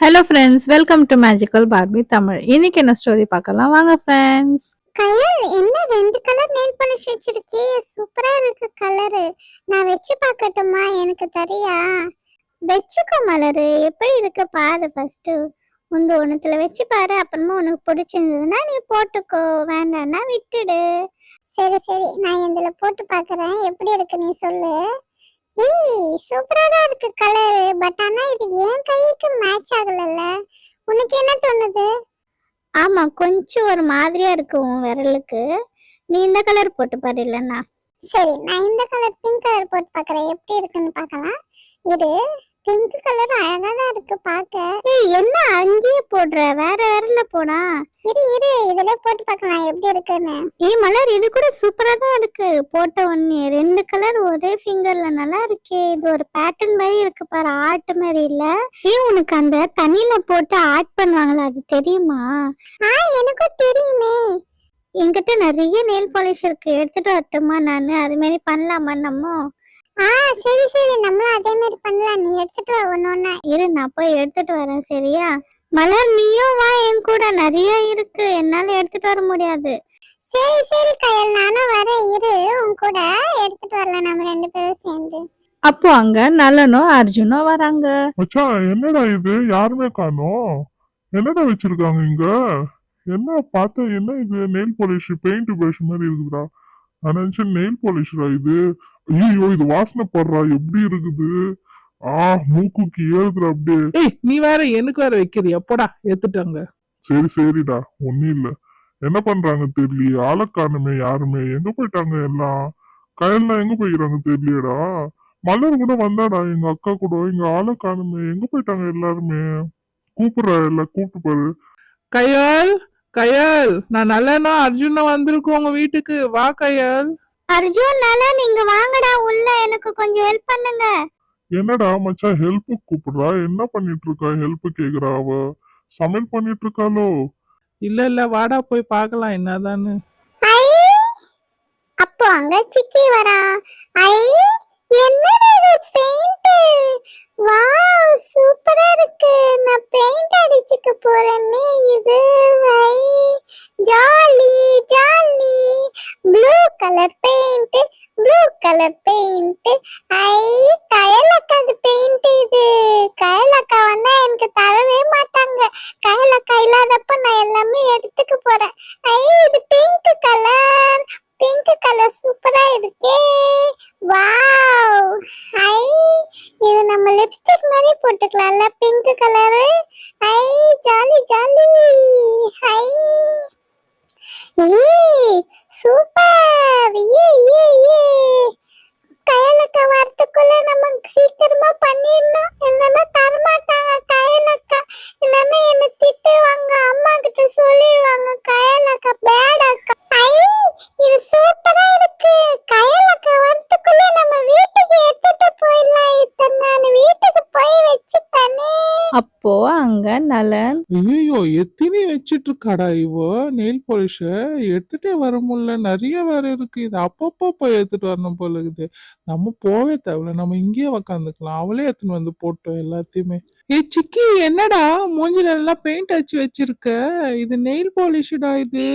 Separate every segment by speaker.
Speaker 1: Hello friends, welcome to magical Barbie Tamil. இன்னைக்கு என்ன story பார்க்கலாம் வாங்க ஃப்ரெண்ட்ஸ்.
Speaker 2: கயல், என்ன ரெண்டு கலர் நெயில் பாலிஷ் வச்சிருக்கே? சூப்பரா இருக்கு கலரு. நான் வச்சு பார்க்கட்டுமா? எனக்கு தெரியா? வச்சுக்கோ மலரு, எப்படி இருக்கு பாரு. ஃபர்ஸ்ட் ஒண்ணுத்துல வச்சு பாரு, அப்புறமா உனக்கு பிடிச்சிருந்ததுன்னா நீ போட்டுக்கோ, வேண்டாம்னா விட்டுடு. சரி சரி, நான் இதுல போட்டு பார்க்கறேன், எப்படி இருக்கு நீ சொல்லு. ஏய், சூப்பரா தான் இருக்கு கலர். பட் ஆனா இது என் கைக்கு மேட்ச் ஆகலல்ல. உனக்கு என்ன தோணுது? ஆமா, கொஞ்சம் ஒரு மாதிரியா இருக்கு உன் விரலுக்கு. நீ இந்த கலர் போட்டு பாரு. இல்லன்னா சரி, நான் இந்த கலர் பிங்க் கலர் போட்டு பார்க்கறேன், எப்படி இருக்குன்னு பார்க்கலாம். இது பிங்க் கலர் அழகா தான் இருக்கு பார்க்க. ஏய், என்ன அங்கேயே போடுற? வேற விரல்ல போடா. இரு இரு, இதுல போட்டு பார்க்கலாம் எப்படி இருக்குன்னு. ஏய் மலர், இது கூட சூப்பரா தான் இருக்கு. போட்ட உடனே ரெண்டு கலர் ஒரே ஃபிங்கர்ல நல்லா இருக்கே. இது ஒரு பேட்டர்ன் மாதிரி இருக்கு பாரு, ஆர்ட் மாதிரி இல்ல? ஏய், உனக்கு அந்த தண்ணியில போட்டு ஆர்ட் பண்ணுவாங்களா, அது தெரியுமா? எனக்கும் தெரியுமே. என்கிட்ட நிறைய நெயில் பாலிஷ் இருக்கு, எடுத்துட்டு வரட்டுமா? நானு அது மாதிரி பண்ணலாமா நம்ம? சரி சரி, நம்மளும் அதே மாதிரி பண்ணலாம். நீ எடுத்துட்டு வா ஒன்னொன்னா. இரு, நான் போய் எடுத்துட்டு வரேன், சரியா? மலர், நீயும் வா என் கூட, நிறைய இருக்கு, என்னால எடுத்துட்டு வர முடியாது. சரி சரி கயல், நானும் வரேன். இரு, உன் கூட எடுத்துட்டு வரலாம் நம்ம ரெண்டு பேரும் சேர்ந்து.
Speaker 1: அப்போ அங்க நலனும் அர்ஜுனும் வராங்க.
Speaker 3: மச்சான், என்னடா இது? யாருமே காணோம். என்னடா வச்சிருக்காங்க இங்க? என்ன பார்த்தா என்ன இது? நெயில் பாலிஷ் பெயிண்ட் பிரஷ் மாதிரி இருக்குதுடா. நான் நினைச்சேன் நெயில் பாலிஷ்டா இது. ஐயோ, இது வாசனை படுறா, எப்படி இருக்குது? மூக்குக்கு ஏறுதுடா அப்படியே.
Speaker 4: ஏய், நீ வேற எனக்கு வேற வைக்கிறியா? போடா, எடுத்துட்டாங்க.
Speaker 3: சரி சரிடா, ஒன்னும் இல்ல. என்ன பண்றாங்க தெரியலையே, ஆளை காணுமே யாருமே. எங்க போயிட்டாங்க எல்லாம்? கயல்லாம் எங்க போயிக்கிறாங்க தெரியலையேடா. மலர் கூட வந்தாடா, எங்க அக்கா கூட. இங்க ஆளை காணுமே, எங்க போயிட்டாங்க எல்லாருமே? கூப்பிடுறா, எல்லாம் கூப்பிட்டு பாரு.
Speaker 4: கயல், கயல், நான் நல்லனா அர்ஜுனும் வந்திருக்கோம் உங்க வீட்டுக்கு. வா கயல்.
Speaker 2: அர்ஜுன், நல்லா நீங்க வாங்கடா உள்ள, எனக்கு கொஞ்சம் ஹெல்ப் பண்ணுங்க.
Speaker 3: என்னடா மச்சான், ஹெல்ப் கூப்பிடுறா? என்ன பண்ணிட்டு இருக்கா? ஹெல்ப் கேக்குறா அவ? சமையல் பண்ணிட்டு இருக்காளோ?
Speaker 4: இல்ல இல்ல, வாடா போய் பார்க்கலாம் என்னதான்னு.
Speaker 2: ஐ, அப்போ அங்க சிக்கி வரா. ஐ, என்னடா இது பெயிண்ட்? வாவ், சூப்பரா இருக்கு. நான் பெயிண்ட் அடிச்சுக்க போறேனே இது. ஐ, ஜாலி ஜாலி. Blue colour paint, blue colour paint. ஐ, கயலக்காது பெயிண்ட் இது. கயலக்கா வந்தா எனக்கு தரவே மாட்டாங்க. கயலக்கா இல்லாதப்ப நான் எல்லாமே எடுத்துக்க போறேன். ஐ, இது பிங்க் கலர். பிங்க் கலர் சூப்பரா இருக்கே. வாவ். ஐ, இது நம்ம லிப்ஸ்டிக் மாதிரி போட்டுக்கலாம்ல பிங்க் கலர். ஐ, ஜாலி ஜாலி. ஐ, ஏய் சூப்பர். ஏ ஏ ஏ, கயலக்கா வரத்துக்குள்ள நம்ம சீக்கிரமா பண்ணிடணும், இல்லைன்னா தரமாட்டாங்க கயலக்கா. இல்லைன்னா என்ன திட்டுவாங்க, அம்மா கிட்ட சொல்லிடுவாங்க கயலக்கா பேட் அக்கா. ஐ, இது சூப்பரா இருக்கு. கயலக்கா வரத்துக்குள்ள நம்ம வீட்டுக்கு எடுத்துட்டு போயிடலாம். இத்தனை நான் வீட்டுக்கு போய் வச்சுப்பேனே.
Speaker 1: அப்போ அங்க நலன்,
Speaker 4: ஐயோ, எத்தனை வச்சிட்டு இருக்காடா இவோ நெயில் பாலிஷ? எடுத்துட்டே வர முடியல, நிறைய வேற இருக்கு. இது அப்பப்போ போய் எடுத்துட்டு வரணும் போல இருக்குது. நம்ம போவே தேவையில்ல, நம்ம இங்கேயே உக்காந்துக்கலாம். அவளே எடுத்துன்னு வந்து போட்டோம் எல்லாத்தையுமே. ஏய் சிக்கி, என்னடா மூஞ்சில எல்லாம் பெயிண்ட் அடிச்சு வச்சிருக்க? இது நெயில் பாலிஷ்டா இது.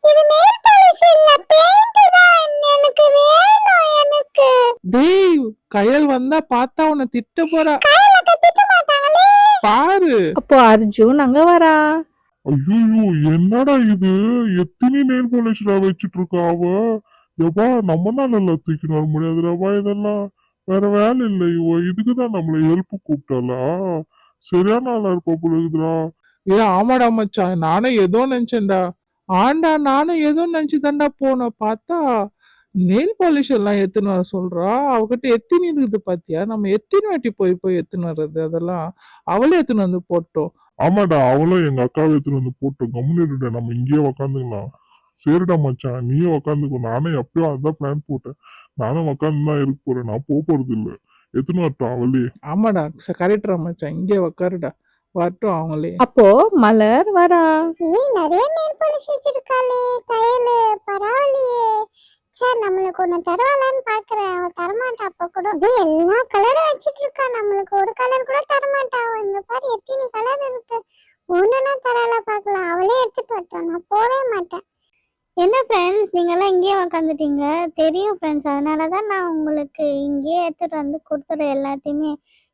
Speaker 2: இது நெயில் பாலிஷ் இல்ல, பெயிண்ட் தான். எனக்கு வேணும் எனக்கு.
Speaker 4: டேய், கயல் வந்தா பார்த்தா உன்னை திட்ட போறா
Speaker 2: கயலக்கா திட்ட மாட்டாங்களே.
Speaker 4: பாரு.
Speaker 1: அப்போ அர்ஜுன் அங்க வரா.
Speaker 3: ஐயோ, என்னடா இது? எத்தனை நெயில் பாலிஷ்டா வச்சிட்டு இருக்கா அவ? எப்பா, நம்மனால எல்லாம் தூக்கின்னு வர முடியாதுடாப்பா இதெல்லாம். வேற வேலை இல்லை இவ. இதுக்குதான் நம்மள ஹெல்ப் கூப்பிட்டாளா? சரியான ஆளா இருப்பா போல இருக்குதுடா.
Speaker 4: ஏ ஆமாடா மச்சான், நானும் ஏதோ நினைச்சேன்டா. ஆண்டா, நானும் ஏதோ நினைச்சுதான்டா போனேன். பார்த்தா நெயில் பாலிஷ் எல்லாம் எத்துன்னு வர சொல்றா. அவகிட்ட எத்தினி இருக்குது பாத்தியா? நம்ம எத்தினி வாட்டி போய் போய் எத்துன்னு வர்றது அதெல்லாம். அவளே எத்துன்னு வந்து போட்டோம்.
Speaker 3: ஆமாடா, அவளும் எங்க அக்காவை எடுத்துட்டு வந்து போட்டோம். கம்முன்னு நம்ம இங்கேயே உக்காந்துக்கலாம். சரிடா மச்சான், நீயும் உக்காந்துக்கோ. நானும் எப்பயோ அதான் பிளான் போட்டேன். நானும் உக்காந்து தான் இருக்க போறேன். நான் போறது இல்ல. எத்தனை வரட்டும் அவளே.
Speaker 4: ஆமாடா, கரெக்டா மச்சான், இங்கே உக்காருடா, வரட்டும் அவங்களே.
Speaker 1: அப்போ மலர் வரா.
Speaker 2: ஏய், நிறைய நெயில் பாலிஷ் வச்சிருக்காளே கயலு, பரவாயில்லையே. சார் நம்மளுக்கு ஒண்ணு தருவாளான்னு பாக்குறேன், அவ தரமாட்டா. அப்ப கூட இது எல்லா கலரும் வச்சிட்டு இருக்கா, நம்மளுக்கு ஒரு கலர் கூட தரமாட்டா. இங்க பாரு எத்தனை கலர் இருக்கு, ஒண்ணுன்னா தரால பாக்கலாம். அவளே எடுத்துட்டு வரட்டும், நான் போவே மாட்டேன். என்ன ஃப்ரெண்ட்ஸ், நீங்கெல்லாம் இங்கேயே உக்காந்துட்டீங்க? தெரியும் ஃப்ரெண்ட்ஸ், அதனாலதான் நான் உங்களுக்கு இங்கேயே எடுத்துட்டு வந்து கொடுத்துறேன் எல்லாத்தையுமே.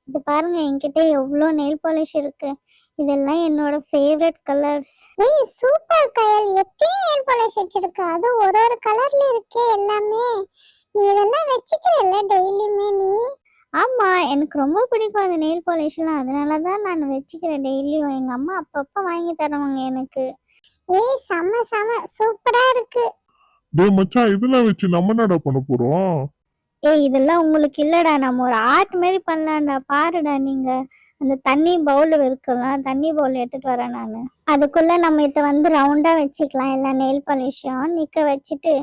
Speaker 2: இது பாருங்க, என்கிட்ட எவ்வளோ நெயில் பாலிஷ் இருக்கு. இதெல்லாம் என்னோட ஃபேவரட் கலர்ஸ். ஏய் சூப்பர் கயல், எத்தனை நெயில் பாலிஷ் வச்சிருக்க, அது ஒரு ஒரு கலர்ல இருக்கே எல்லாமே. நீ இதெல்லாம் வச்சுக்கிறல்ல டெய்லியுமே நீ? ஆமா, எனக்கு ரொம்ப பிடிக்கும் அந்த நெயில் பாலிஷ்லாம், அதனாலதான் நான் வச்சுக்கிறேன் டெய்லியும். எங்க அம்மா அப்பப்ப வாங்கி தருவாங்க எனக்கு. ஏய் செம செம சூப்பரா இருக்கு.
Speaker 3: டேய் மச்சான், இதெல்லாம் வச்சு நம்ம என்னடா பண்ண போறோம்?
Speaker 2: ஏய் இதெல்லாம் உங்களுக்கு இல்லடா, நம்ம ஒரு ஆர்ட் மாதிரி பண்ணலாம்டா. பாருடா நீங்க, அந்த தண்ணி பவுல் இருக்கலாம், தண்ணி பவுல் எடுத்துட்டு வரேன் நான். அதுக்குள்ள நம்ம இதை வந்து ரவுண்டா வச்சுக்கலாம். எல்லா நெயில் பாலிஷும் நிக்க வச்சுட்டு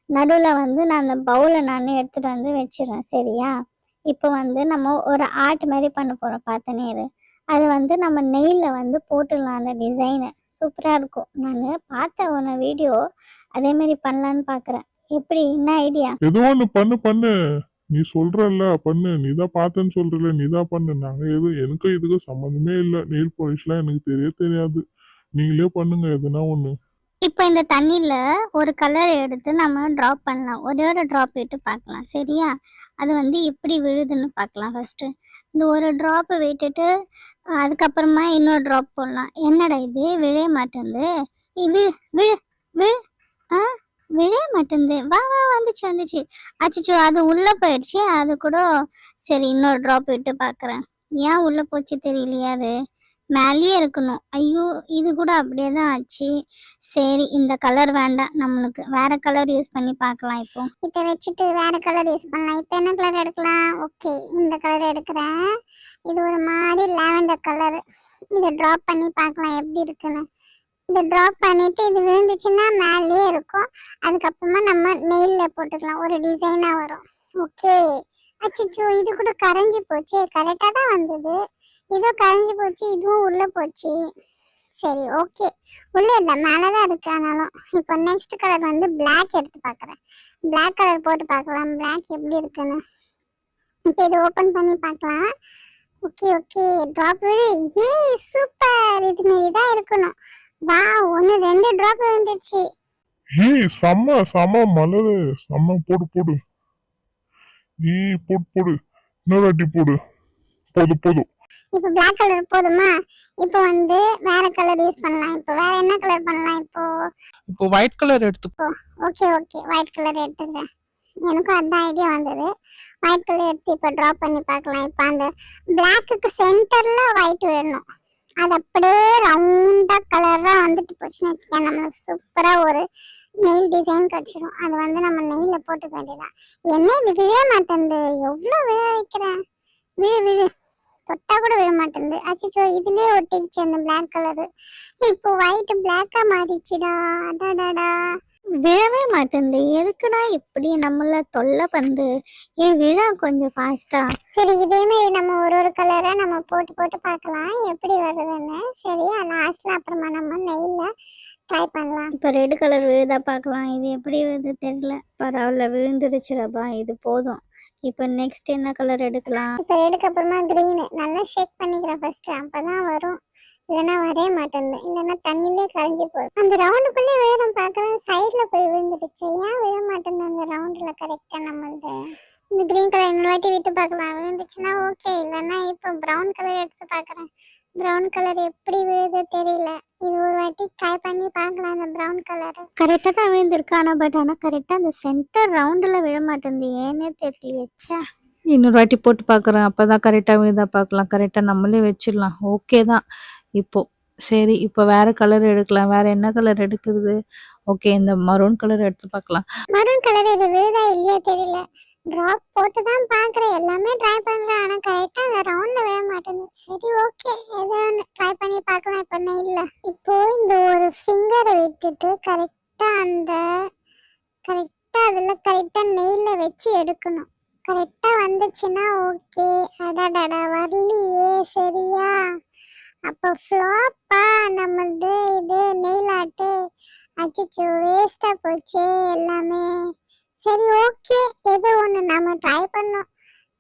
Speaker 2: நடுவுல வந்து நான் அந்த பவுலை நான் எடுத்துட்டு வந்து வச்சிடறேன். சரியா? இப்போ வந்து நம்ம ஒரு ஆர்ட் மாதிரி பண்ண போறோம், பார்த்தனே இரு. அது வந்து நம்ம நெயில வந்து போட்டுடலாம், அந்த டிசைனு சூப்பரா இருக்கும். நான் பார்த்த ஒன்று வீடியோ, அதே மாதிரி பண்ணலான்னு பாக்குறேன். எப்படி, என்ன ஐடியா?
Speaker 3: ஏதோ ஒண்ணு பண்ணு. நீ சொல்றல்ல பண்ணு, நீதான் பார்த்தேன்னு சொல்றல, நீதான் பண்ணு. எனக்கும் இதுக்கும் சம்மந்தமே இல்லை. நெயில் பாலிஷ்லாம் எனக்கு தெரியாது. நீங்களே பண்ணுங்க எதுனா ஒண்ணு.
Speaker 2: இப்போ இந்த தண்ணியில் ஒரு கலர் எடுத்து நம்ம ட்ராப் பண்ணலாம். ஒரே ஒரு ட்ராப் விட்டு பார்க்கலாம். சரியா? அது வந்து எப்படி விழுதுன்னு பார்க்கலாம். ஃபஸ்ட்டு இந்த ஒரு ட்ராப்பை விட்டுட்டு அதுக்கப்புறமா இன்னொரு ட்ராப் போடலாம். என்னடா இது விழவே மாட்டேங்குது? விழு விழு விழு ஆ விழவே மாட்டேங்குது. வா வா வந்துச்சு. அச்சோ, அது உள்ளே போயிடுச்சு. அது கூட சரி, இன்னொரு ட்ராப் விட்டு பார்க்குறேன். ஏன் உள்ளே போச்சு தெரியலையா? அது மேலேயே இருக்கணும். ஐயோ, இது கூட அப்படியே தான் ஆச்சு. சரி, இந்த கலர் வேண்டாம், நம்மளுக்கு வேற கலர் யூஸ் பண்ணி பார்க்கலாம். இப்போ இதை வச்சுட்டு வேற கலர் யூஸ் பண்ணலாம். இப்போ என்ன கலர் எடுக்கலாம்? ஓகே, இந்த கலர் எடுக்கிறேன். இது ஒரு மாதிரி லாவெண்டர் கலர். இதை ட்ராப் பண்ணி பார்க்கலாம் எப்படி இருக்குன்னு. இதை ட்ராப் பண்ணிட்டு இது விழுந்துச்சுன்னா மேலேயே இருக்கும். அதுக்கப்புறமா நம்ம நெயிலில் போட்டுக்கலாம், ஒரு டிசைனாக வரும். ஓகே. அச்சோ, இது கூட கரைஞ்சி போச்சு. கரெக்டாக தான் வந்தது, இதோ கரைஞ்சி போச்சு. இதுவும் உள்ளே போச்சு. சரி ஓகே, உள்ளே இல்லை, மேலே தான் இருக்கு. ஆனாலும் இப்போ நெக்ஸ்ட் கலர் வந்து பிளாக் எடுத்து பார்க்குறேன். பிளாக் கலர் போட்டு பார்க்கலாம், பிளாக் எப்படி இருக்குன்னு. இப்போ இது ஓப்பன் பண்ணி பார்க்கலாம். ஓகே ஓகே, ட்ராப் விடு. ஏ சூப்பர், இது மாரி தான் இருக்கணும். வா, 1 2 ட்ராப் வந்துருச்சு.
Speaker 3: ஏய் செம்ம மலரு, செம்ம. போடு. ஏய் போடு. இன்னொரு அடி போடு. போதும்.
Speaker 2: இப்போ பிளாக் கலர் போதுமா? இப்போ வந்து வேற கலர் யூஸ் பண்ணலாம். இப்போ வேற என்ன கலர் பண்ணலாம்?
Speaker 4: இப்போ ஒயிட் கலர் எடுத்துக்கோ.
Speaker 2: ஓகே ஒயிட் கலர் எடுத்துக்கிறேன். எனக்கும் அந்த ஐடியா வந்தது. ஒயிட் கலர் எடுத்து இப்போ ட்ராப் பண்ணி பார்க்கலாம். இப்போ அந்த பிளாக்குக்கு சென்டர்ல ஒயிட் வேணும். அது அப்படியே ரவுண்டா கலரா வந்துட்டு போச்சுன்னு வச்சுக்கேன், நம்மளுக்கு சூப்பரா ஒரு நெயில் டிசைன் கிடைச்சிடும். அது வந்து நம்ம நெயில போட்டுக்க வேண்டியதான். என்ன இது விழ மாட்டேங்குது? எவ்வளோ விழ வைக்கிறேன். விழு தொட்டா கூட விழ மாட்டேங்குது. அச்சோ, இதுலயே ஒட்டிக்கிச்சு அந்த பிளாக் கலரு. இப்போ ஒயிட் பிளாக்கா மாறிச்சுடா. அடாடாடா, விழவே மாட்டேங்குது. எதுக்குடா இப்படி நம்மள தொல்லை பந்து? ஏன் விழ கொஞ்சம் ஃபாஸ்டா. சரி, இதே மாதிரி நம்ம ஒரு கலரா நம்ம போட்டு பார்க்கலாம் எப்படி வருதுன்னு. சரியா? லாஸ்ட்ல அப்புறமா நம்ம நெயில ட்ரை பண்ணலாம். இப்போ ரெட் கலர் விழுதா பார்க்கலாம். இது எப்படி விழுது தெரியல. பரவாயில்ல, விழுந்துருச்சுடப்பா, இது போதும். இப்போ நெக்ஸ்ட் என்ன கலர் எடுக்கலாம்? இப்போ ரெட்டுக்கு அப்புறமா கிரீன். நல்லா ஷேக் பண்ணிக்கிறேன் ஃபர்ஸ்ட், அப்பதான் வரும். இல்லைன்னா வரவே மாட்டேங்குது, இல்லைன்னா தண்ணிலே கரைஞ்சி போகுது. அந்த ரவுண்டுக்குள்ளே விழுறோம் பார்க்குறேன், சைடில் போய் விழுந்துருச்சு. ஏன் விழ மாட்டேங்குது அந்த ரவுண்டில் கரெக்டாக? நம்மளுக்கு இந்த கிரீன் கலர் இன்னொரு வாட்டி விட்டு பார்க்கலாம். விழுந்துச்சுன்னா ஓகே, இல்லைன்னா இப்போ ப்ரௌன் கலர் எடுத்து பார்க்குறேன். ப்ரௌன் கலர் எப்படி விழுது தெரியல. இது ஒரு வாட்டி ட்ரை பண்ணி பார்க்கலாம். அந்த ப்ரௌன் கலர் கரெக்டாக தான் விழுந்திருக்கு. ஆனால் கரெக்டாக அந்த சென்டர் ரவுண்டில் விழ மாட்டேங்குது, ஏன்னே தெரியலையே.
Speaker 1: இன்னொரு வாட்டி போட்டு பார்க்குறேன், அப்பதான் கரெக்டாக விழுதா பார்க்கலாம். கரெக்டாக நம்மளே வச்சிடலாம். ஓகே தான். இப்போ சரி, இப்போ வேற கலர் எடுக்கலாம். வேற என்ன கலர் எடுக்கிறது? ஓகே, இந்த மரூன் கலர் எடுத்து பார்க்கலாம்.
Speaker 2: மரூன் கலர் இது விழுதா இல்லையா தெரியல. ட்ராப் போட்டு தான் பார்க்குறேன், எல்லாமே ட்ரை பண்ணுறேன். ஆனால் கரெக்டாக அந்த ரவுண்டில் விழ மாட்டேங்குது. சரி ஓகே, ஏதோ ஒன்று ட்ரை பண்ணி பார்க்கலாம். இப்போ நெயில்ல இப்போ இந்த ஒரு ஃபிங்கரை விட்டுட்டு கரெக்டாக கரெக்டாக நெயிலில் வச்சு எடுக்கணும். கரெக்டாக வந்துச்சுன்னா ஓகே. அடாடாடா, வரலையே. சரியா? அப்போ ஃப்ளாப்பா நம்மளது இது நெயில் ஆர்ட்டு. அச்சோ, வேஸ்ட்டாக போச்சு எல்லாமே. சரி ஓகே, ஏதோ ஒண்ணு நாம ட்ரை பண்ணோம்.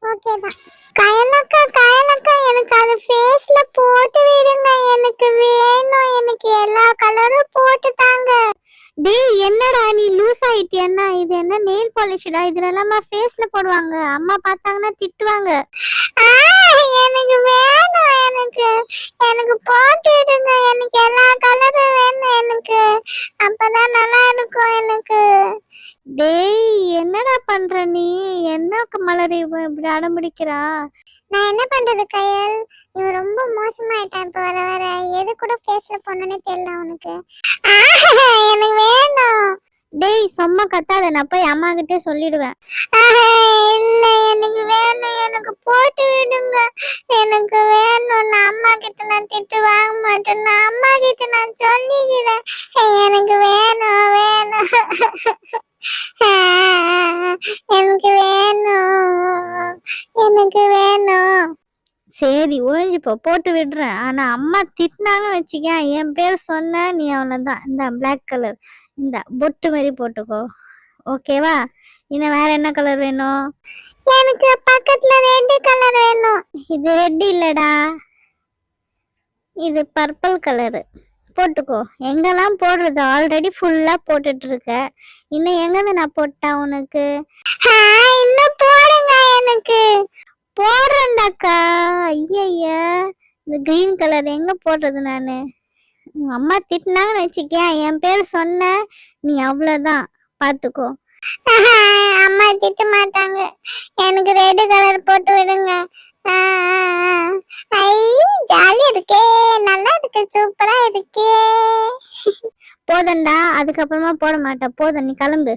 Speaker 2: ஓகே தான். கயலக்கா எனக்கு அது ஃபேஸ்ல போட்டு விடுங்க. எனக்கு வேணும். எனக்கு எல்லா கலரும் போட்டு தாங்க. டேய் என்னடா நீ லூஸ் ஆயிட்டியன்னா? இது என்ன நெயில் பாலிஷ்டா? இதுல எல்லாம் ஃபேஸ்ல போடுவாங்க. அம்மா பார்த்தாங்கன்னா திட்டுவாங்க. எனக்கு வேணும். எனக்கு போட்டு விடுங்க. எனக்கு எல்லா கலரும் வேணும். எனக்கு அப்பதான் நல்லா இருக்கும் எனக்கு. டேய் என்னடா பண்ற நீ? என்ன மலர் இப்படி அடம்பிடிக்கிறா? நான் என்ன பண்றது கயல்? இவன் ரொம்ப மோசமாயிட்டான். இப்ப வர வர எது கூட ஃபேஸ்ல போடணும்னே தெரியல அவனுக்கு. எனக்கு வேணும். டேய் சும்மா கத்தாத, நான் போய் அம்மா கிட்டே சொல்லிடுவேன். இல்ல எனக்கு வேணும். எனக்கு போட்டு விடுங்க. எனக்கு வேணும். நான் அம்மா கிட்ட நான் திட்டு வாங்க மாட்டேன். நான் அம்மா கிட்ட நான் சொல்லிக்கிறேன். எனக்கு வேணும். எனக்கு வேணும். சரி ஓய்ஞ்சுப்போ, போட்டு விடுறேன். ஆனா அம்மா திட்டினாங்கன்னு வச்சுக்க, என் பேர் சொன்ன நீ அவ்வளவுதான். இந்த பிளாக் கலர் இந்த பொட்டு மாதிரி போட்டுக்கோ, ஓகேவா? இன்னும் வேற என்ன கலர் வேணும்? எனக்கு பக்கத்துல ரெட் கலர் வேணும். இது ரெட் இல்லடா, இது பர்பிள் கலரு. போட்டுக்கோ. எங்கெல்லாம் போடுறது? ஆல்ரெடி ஃபுல்லா போட்டுட்டு இருக்க. இன்னும் எங்க நான் போட்டா உனக்கு? இன்னும் போடுங்க. எனக்கு போடுறேன்டாக்கா. ஐய, இந்த கிரீன் கலர் எங்க போடுறது நானு? உங்க அம்மா திட்டினாங்கன்னு வச்சுக்க, என் பேர் சொன்ன நீ அவ்வளவுதான், பாத்துக்கோ. அம்மா திட்ட மாட்டாங்க. எனக்கு ரெட் கலர் போட்டு விடுங்க. ஜாலியா இருக்கே, நல்லா இருக்கு, சூப்பரா இருக்கே. போதண்டா, அதுக்கப்புறமா போட மாட்டேன். போதும், நீ கிளம்பு.